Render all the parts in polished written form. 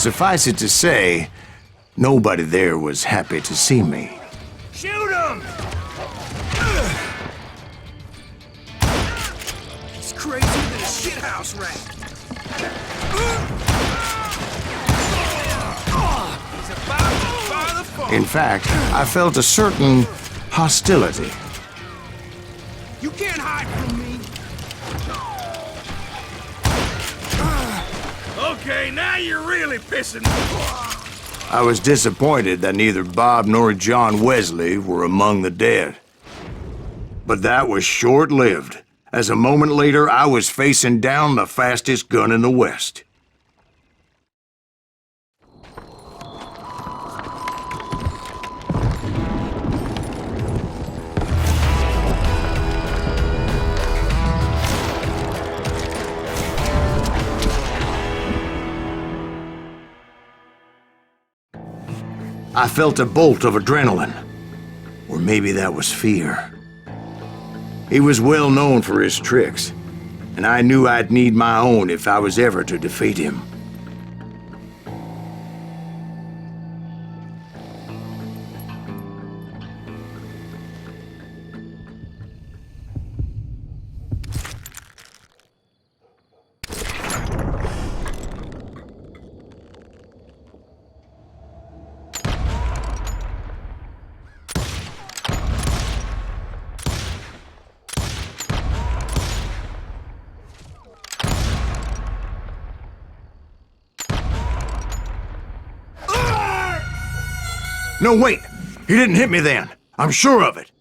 Suffice it to say, nobody there was happy to see me. Shoot him! He's crazier than a shithouse rat. He's about to fire the phone. In fact, I felt a certain hostility. You can't hide from me. Okay, now you're really pissing me. I was disappointed that neither Bob nor John Wesley were among the dead. But that was short-lived, as a moment later I was facing down the fastest gun in the West. I felt a bolt of adrenaline, or maybe that was fear. He was well known for his tricks, and I knew I'd need my own if I was ever to defeat him. No, wait! He didn't hit me then. I'm sure of it.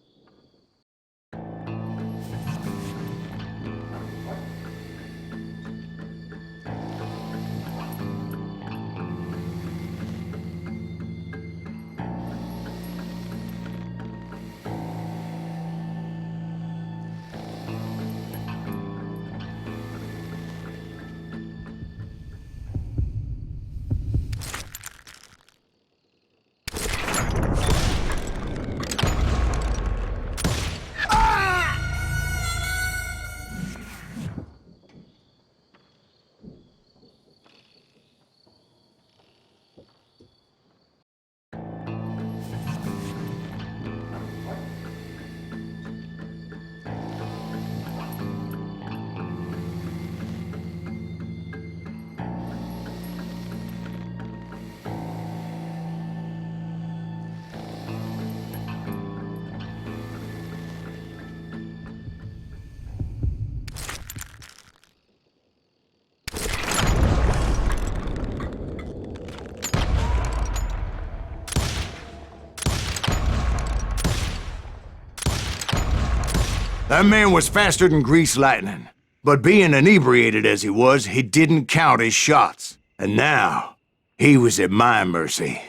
That man was faster than greased lightning. But being inebriated as he was, he didn't count his shots. And now, he was at my mercy.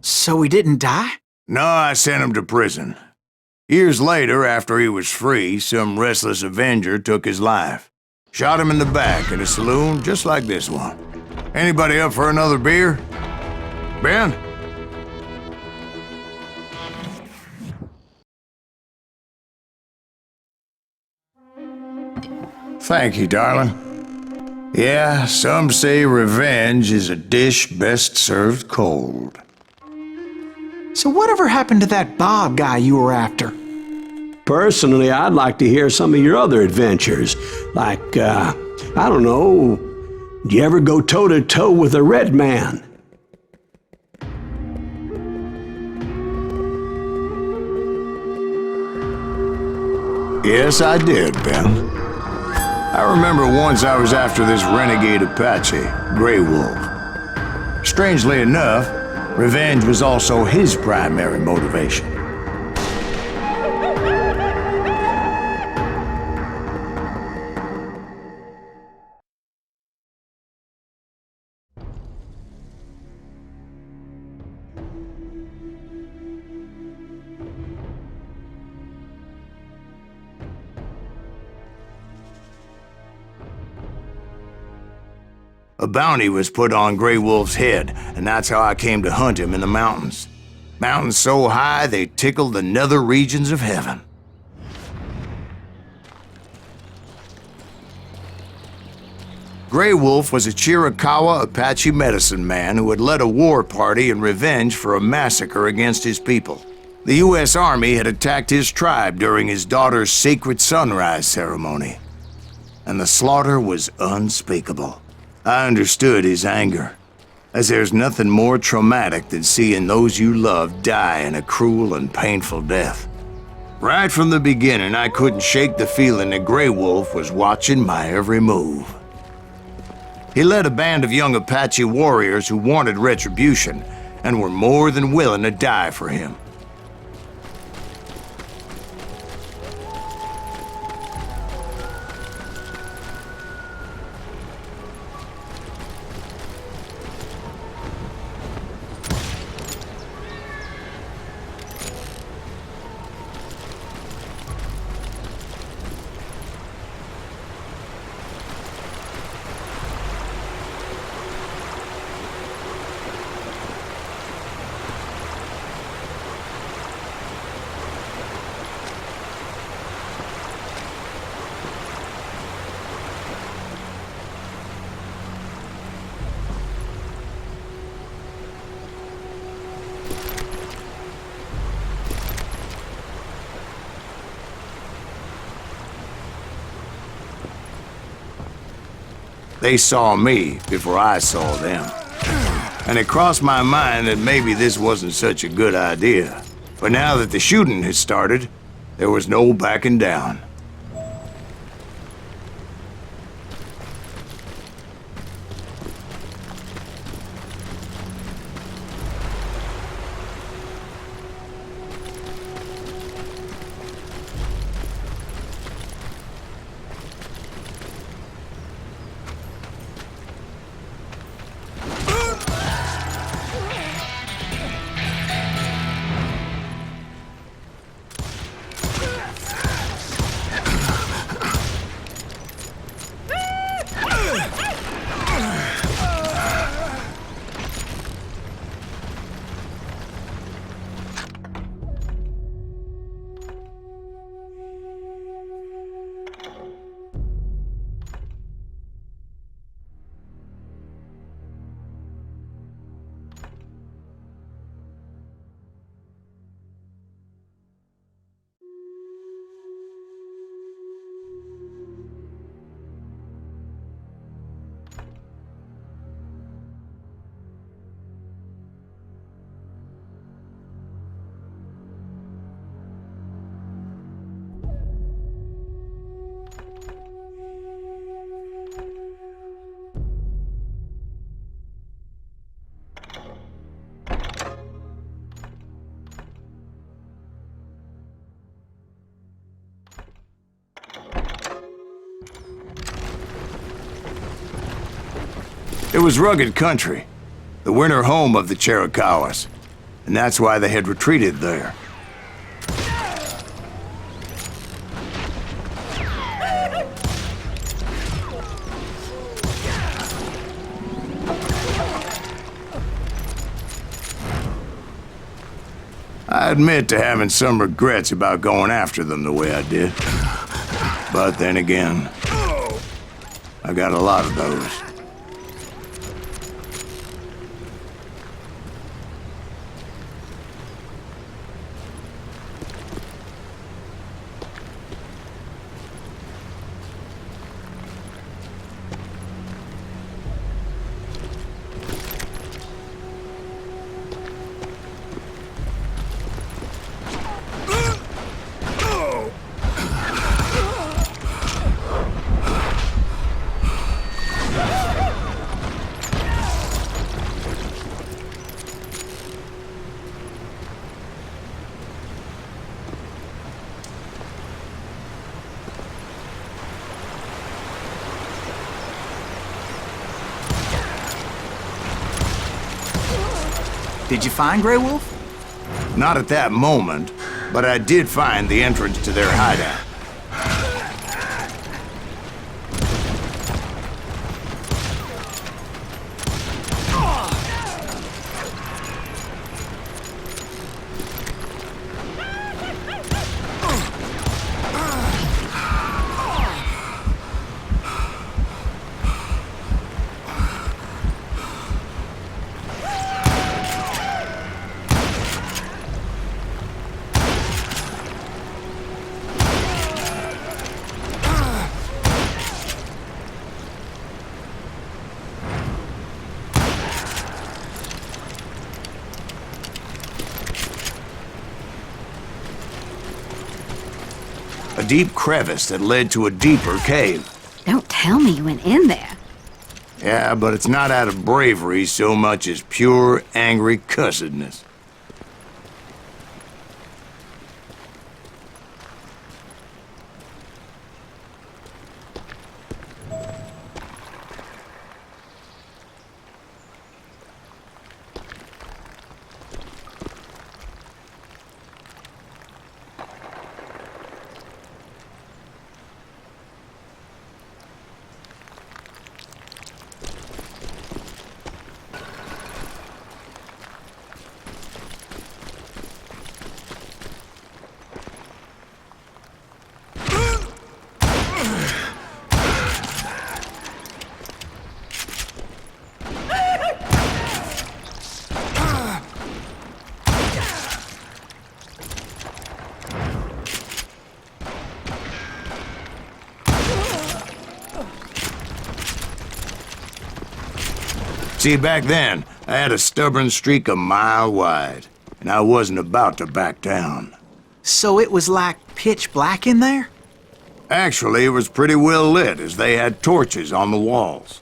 So he didn't die? No, I sent him to prison. Years later, after he was free, some restless avenger took his life. Shot him in the back in a saloon just like this one. Anybody up for another beer? Ben? Thank you, darling. Yeah, some say revenge is a dish best served cold. So whatever happened to that Bob guy you were after? Personally, I'd like to hear some of your other adventures. Like, I don't know, do you ever go toe-to-toe with a red man? Yes, I did, Ben. I remember once I was after this renegade Apache, Grey Wolf. Strangely enough, revenge was also his primary motivation. A bounty was put on Grey Wolf's head, and that's how I came to hunt him in the mountains. Mountains so high they tickled the nether regions of heaven. Grey Wolf was a Chiricahua Apache medicine man who had led a war party in revenge for a massacre against his people. The U.S. Army had attacked his tribe during his daughter's sacred sunrise ceremony, and the slaughter was unspeakable. I understood his anger, as there's nothing more traumatic than seeing those you love die in a cruel and painful death. Right from the beginning, I couldn't shake the feeling that Grey Wolf was watching my every move. He led a band of young Apache warriors who wanted retribution and were more than willing to die for him. They saw me before I saw them. And it crossed my mind that maybe this wasn't such a good idea. But now that the shooting had started, there was no backing down. It was rugged country, the winter home of the Chiricahuas, and that's why they had retreated there. I admit to having some regrets about going after them the way I did. But then again, I got a lot of those. Did you find Grey Wolf? Not at that moment, but I did find the entrance to their hideout. A deep crevice that led to a deeper cave. Don't tell me you went in there. Yeah, but it's not out of bravery so much as pure, angry cussedness. See, back then, I had a stubborn streak a mile wide, and I wasn't about to back down. So it was like pitch black in there? Actually, it was pretty well lit, as they had torches on the walls.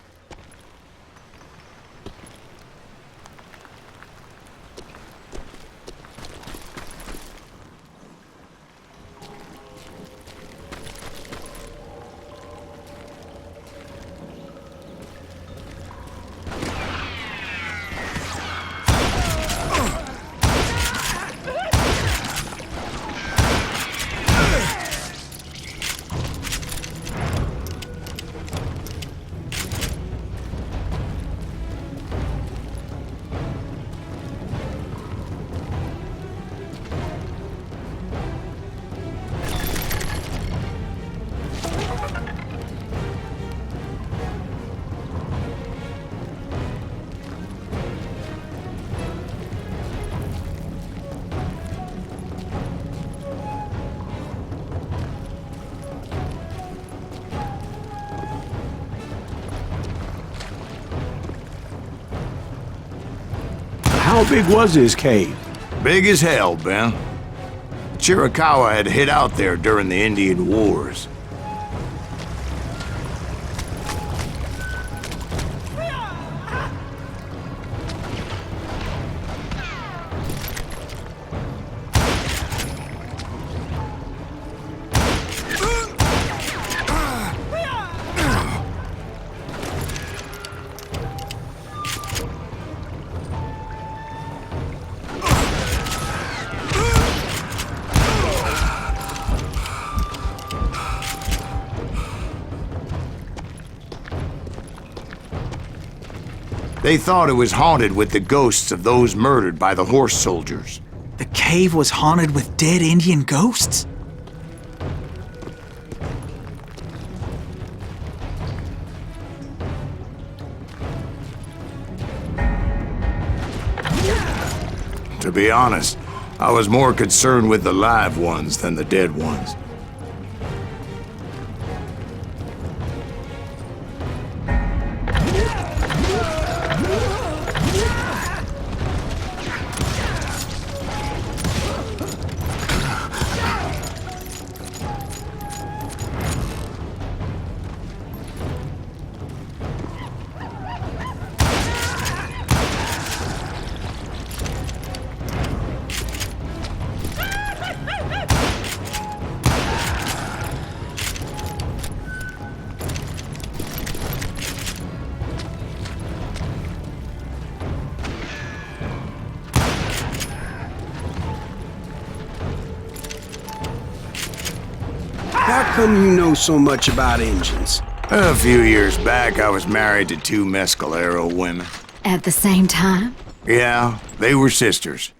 How big was his cave? Big as hell, Ben. Chiricahua had hid out there during the Indian Wars. They thought it was haunted with the ghosts of those murdered by the horse soldiers. The cave was haunted with dead Indian ghosts? To be honest, I was more concerned with the live ones than the dead ones. How come you know so much about engines? A few years back, I was married to two Mescalero women. At the same time? Yeah, they were sisters.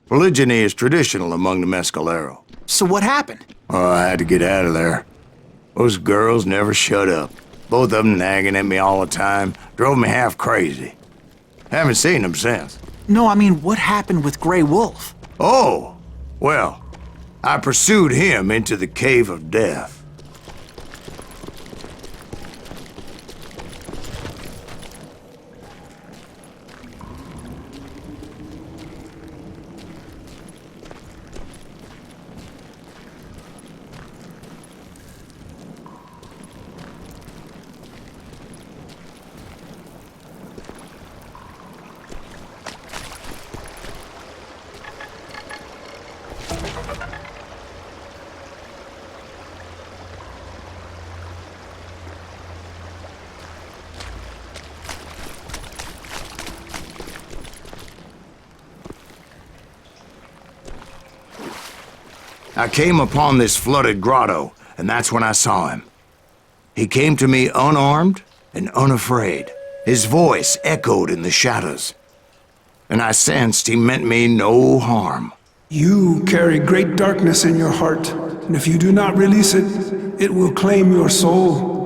Polygyny is traditional among the Mescalero. So what happened? Oh, I had to get out of there. Those girls never shut up. Both of them nagging at me all the time. Drove me half crazy. Haven't seen them since. No, I mean, what happened with Grey Wolf? Oh, well, I pursued him into the Cave of Death. I came upon this flooded grotto, and that's when I saw him. He came to me unarmed and unafraid. His voice echoed in the shadows, and I sensed he meant me no harm. You carry great darkness in your heart, and if you do not release it, it will claim your soul.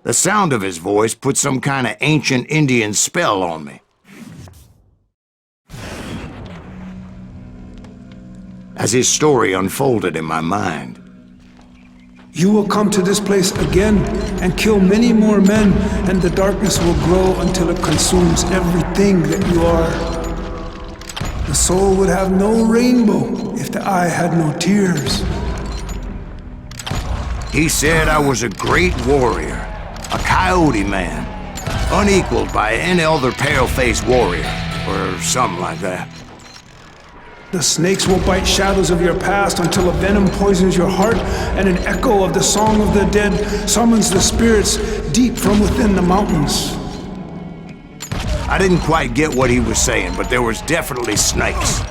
The sound of his voice put some kind of ancient Indian spell on me. As his story unfolded in my mind, You will come to this place again and kill many more men, and the darkness will grow until it consumes everything that you are. The soul would have no rainbow if the eye had no tears. he said I was a great warrior, a coyote man, unequaled by any other pale-faced warrior, or something like that. The snakes will bite shadows of your past until a venom poisons your heart, and an echo of the song of the dead summons the spirits deep from within the mountains. I didn't quite get what he was saying, but there was definitely snakes.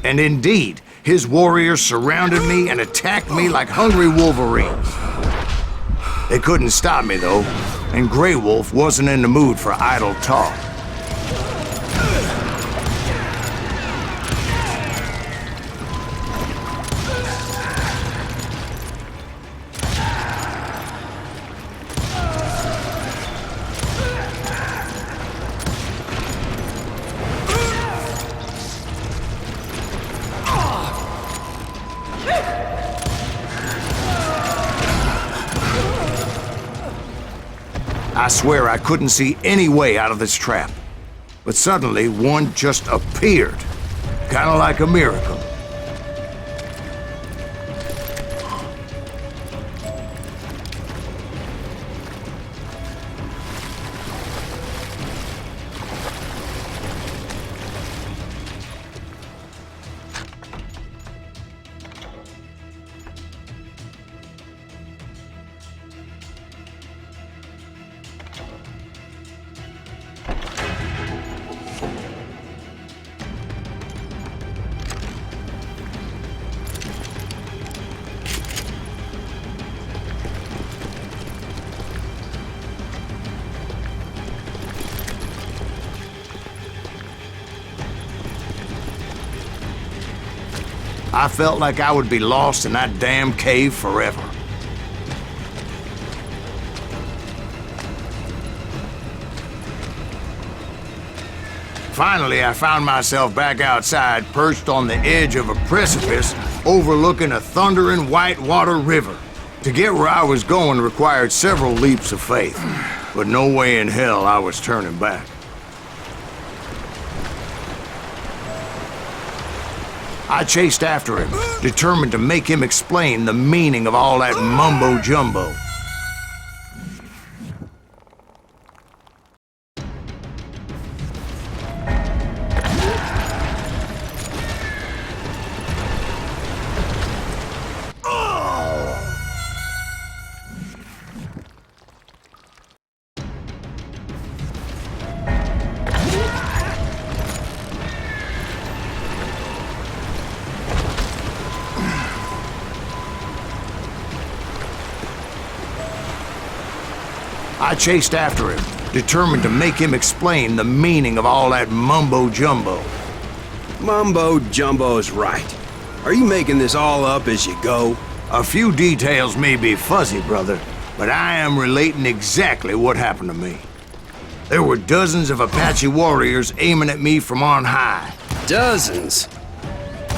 And indeed, his warriors surrounded me and attacked me like hungry wolverines. They couldn't stop me, though, and Grey Wolf wasn't in the mood for idle talk. I swear I couldn't see any way out of this trap. But suddenly, one just appeared. Kind of like a miracle. I felt like I would be lost in that damn cave forever. Finally, I found myself back outside, perched on the edge of a precipice overlooking a thundering whitewater river. To get where I was going required several leaps of faith, but no way in hell I was turning back. I chased after him, determined to make him explain the meaning of all that mumbo-jumbo. I chased after him, determined to make him explain the meaning of all that mumbo-jumbo. Mumbo-jumbo's right. Are you making this all up as you go? A few details may be fuzzy, brother, but I am relating exactly what happened to me. There were dozens of Apache warriors aiming at me from on high. Dozens?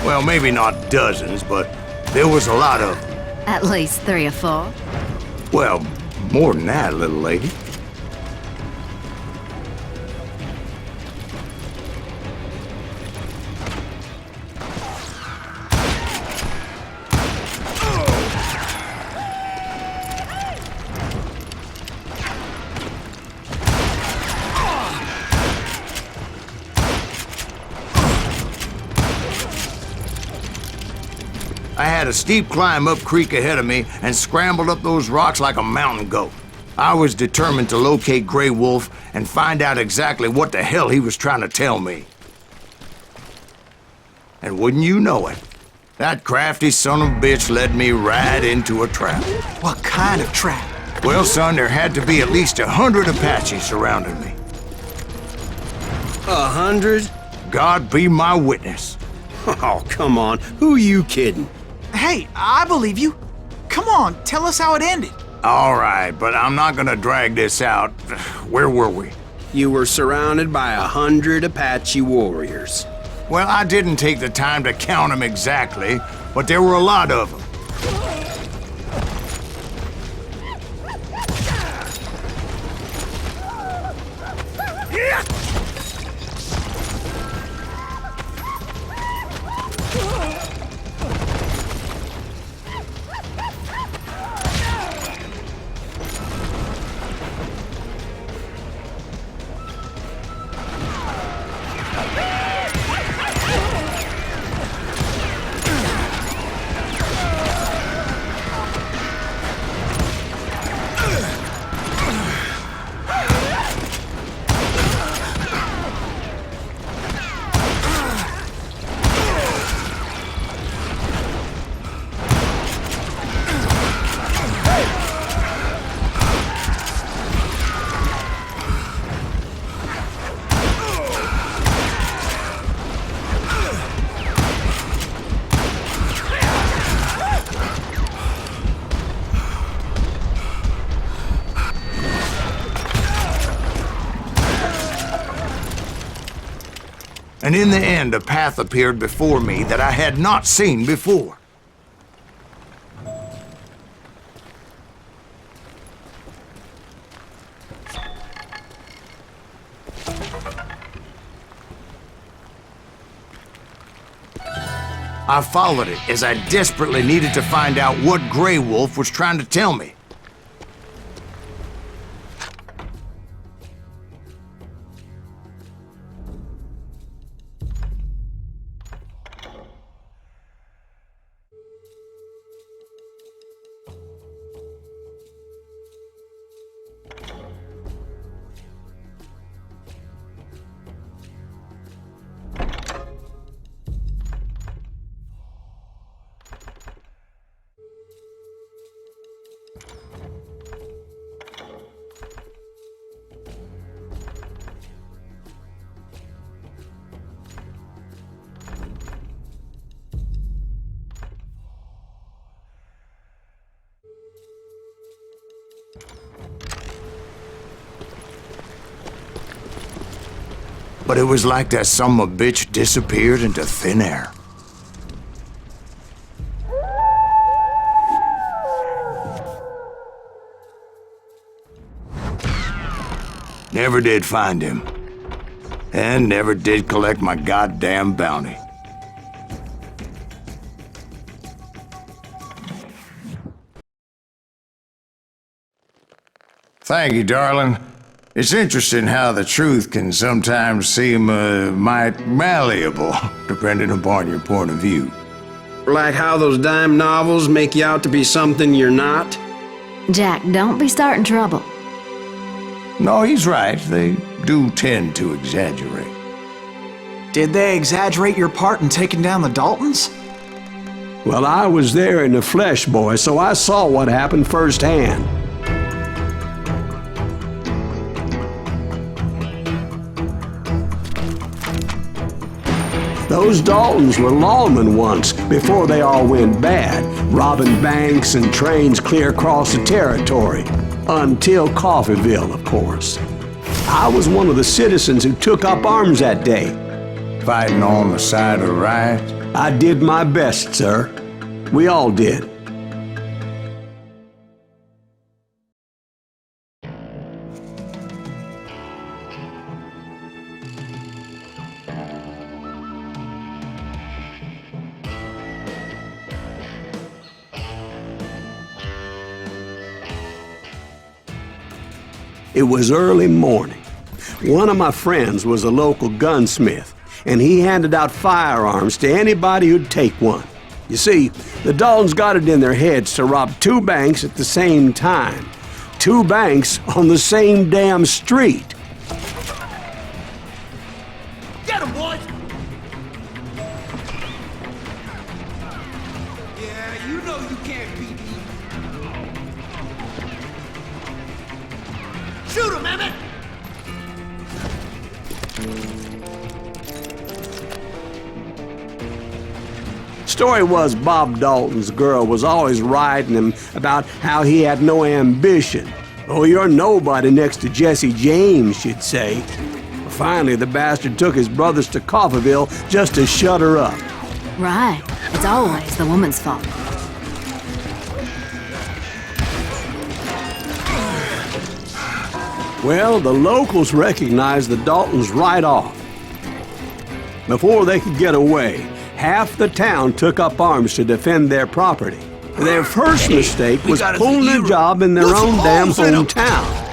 Well, maybe not dozens, but there was a lot of them. At least 3 or 4. Well, more than that, little lady. I had a steep climb up creek ahead of me and scrambled up those rocks like a mountain goat. I was determined to locate Grey Wolf and find out exactly what the hell he was trying to tell me. And wouldn't you know it, that crafty son of a bitch led me right into a trap. What kind of trap? Well, son, there had to be at least 100 Apaches surrounding me. 100? God be my witness. Oh, come on. Who you kidding? Hey, I believe you. Come on, tell us how it ended. All right, but I'm not gonna drag this out. Where were we? You were surrounded by 100 Apache warriors. Well, I didn't take the time to count them exactly, but there were a lot of them. And in the end, a path appeared before me that I had not seen before. I followed it as I desperately needed to find out what Grey Wolf was trying to tell me. But it was like that son of a bitch disappeared into thin air. Never did find him. And never did collect my goddamn bounty. Thank you, darling. It's interesting how the truth can sometimes seem might malleable, depending upon your point of view. Like how those dime novels make you out to be something you're not? Jack, don't be starting trouble. No, he's right. They do tend to exaggerate. Did they exaggerate your part in taking down the Daltons? Well, I was there in the flesh, boy, so I saw what happened firsthand. Those Daltons were lawmen once, before they all went bad, robbing banks and trains clear across the territory. Until Coffeeville, of course. I was one of the citizens who took up arms that day. Fighting on the side of the right? I did my best, sir. We all did. It was early morning. One of my friends was a local gunsmith, and he handed out firearms to anybody who'd take one. You see, the Daltons got it in their heads to rob 2 banks at the same time. 2 banks on the same damn street. Get him, boys! You can't beat me. Shoot him, Emmett! Story was Bob Dalton's girl was always riding him about how he had no ambition. Oh, you're nobody next to Jesse James, she'd say. Finally, the bastard took his brothers to Coffeyville just to shut her up. Right. It's always the woman's fault. Well, the locals recognized the Daltons right off. Before they could get away, half the town took up arms to defend their property. Their first mistake was pulling a job in their own damn hometown.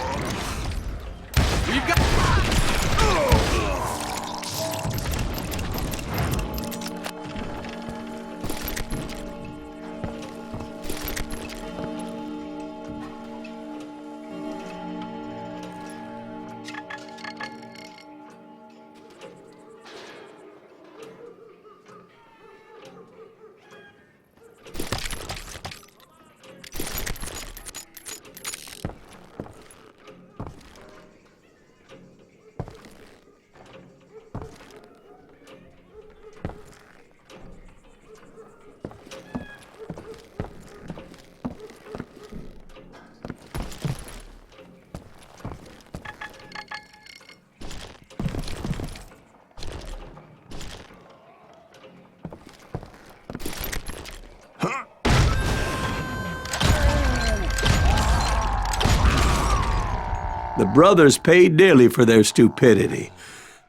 The brothers paid dearly for their stupidity,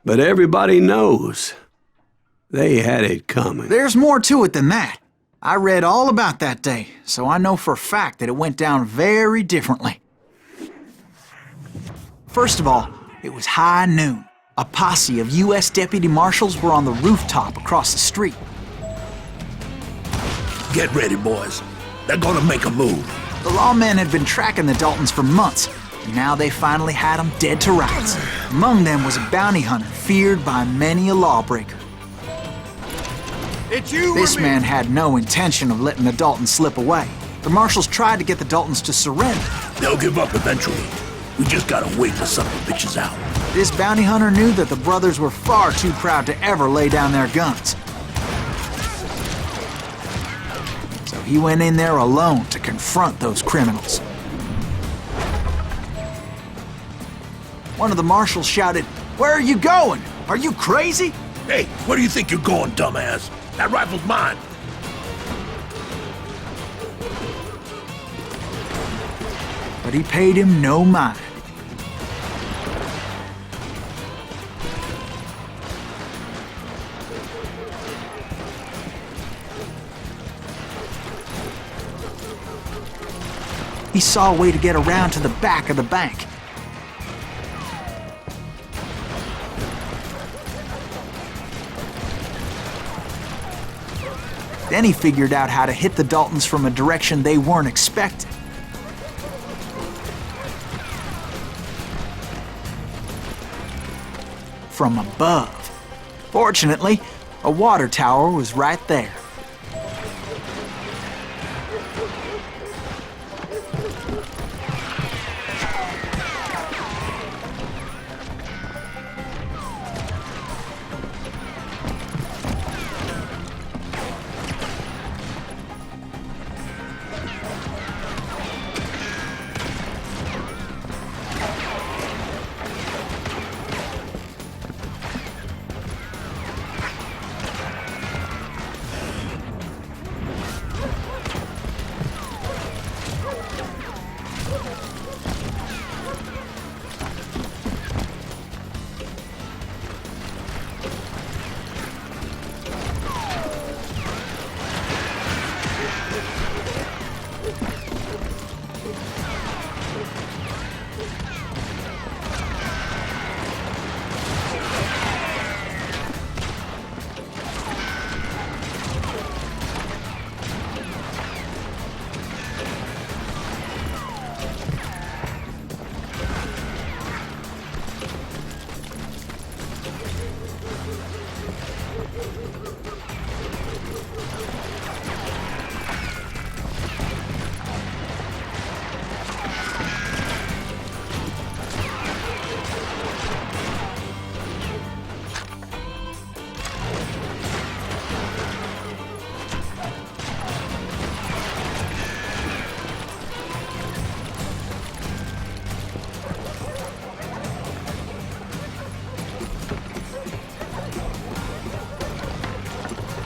but everybody knows they had it coming. There's more to it than that. I read all about that day, so I know for a fact that it went down very differently. First of all, it was high noon. A posse of U.S. deputy marshals were on the rooftop across the street. Get ready, boys. They're gonna make a move. The lawmen had been tracking the Daltons for months, and now they finally had them dead to rights. Among them was a bounty hunter feared by many a lawbreaker. It's you This or me. man had no intention of letting the Daltons slip away. The marshals tried to get the Daltons to surrender. They'll give up eventually. We just gotta wait till some of the bitches out. This bounty hunter knew that the brothers were far too proud to ever lay down their guns. So he went in there alone to confront those criminals. One of the marshals shouted, "Where are you going? Are you crazy?" Hey, where do you think you're going, dumbass? That rifle's mine. But he paid him no mind. He saw a way to get around to the back of the bank. Then he figured out how to hit the Daltons from a direction they weren't expecting. From above. Fortunately, a water tower was right there.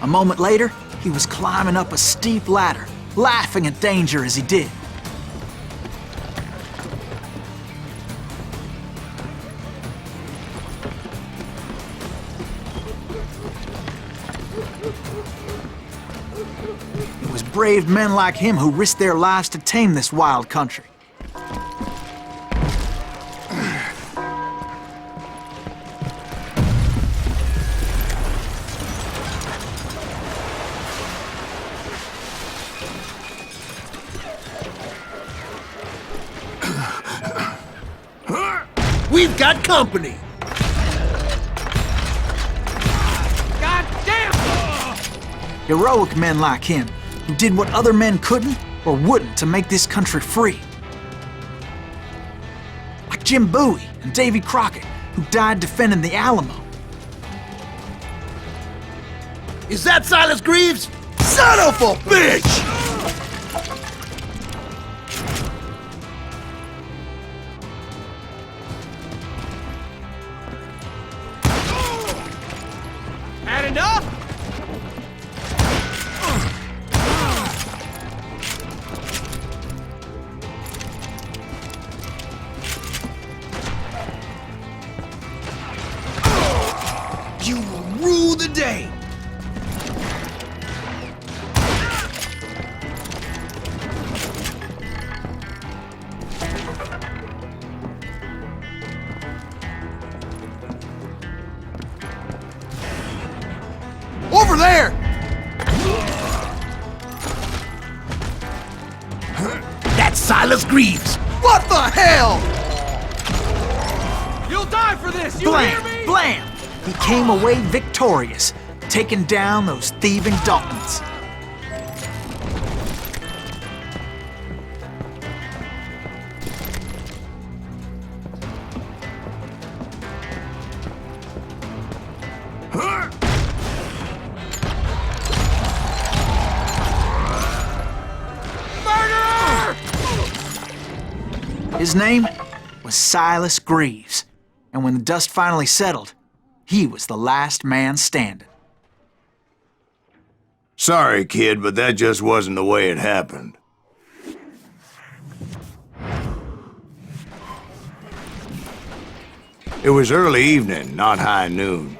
A moment later, he was climbing up a steep ladder, laughing at danger as he did. It was brave men like him who risked their lives to tame this wild country. We've got company! God damn! Heroic men like him, who did what other men couldn't or wouldn't to make this country free. Like Jim Bowie and Davy Crockett, who died defending the Alamo. Is that Sайлас Гривз? Son of a bitch! Had enough? You will rule the day. Over there! That's Sайлас Гривз! What the hell? You'll die for this, you hear Blam! me? Blam! He came away victorious, taking down those thieving Daltons. His name was Sайлас Gривз, and when the dust finally settled, he was the last man standing. Sorry, kid, but that just wasn't the way it happened. It was early evening, not high noon.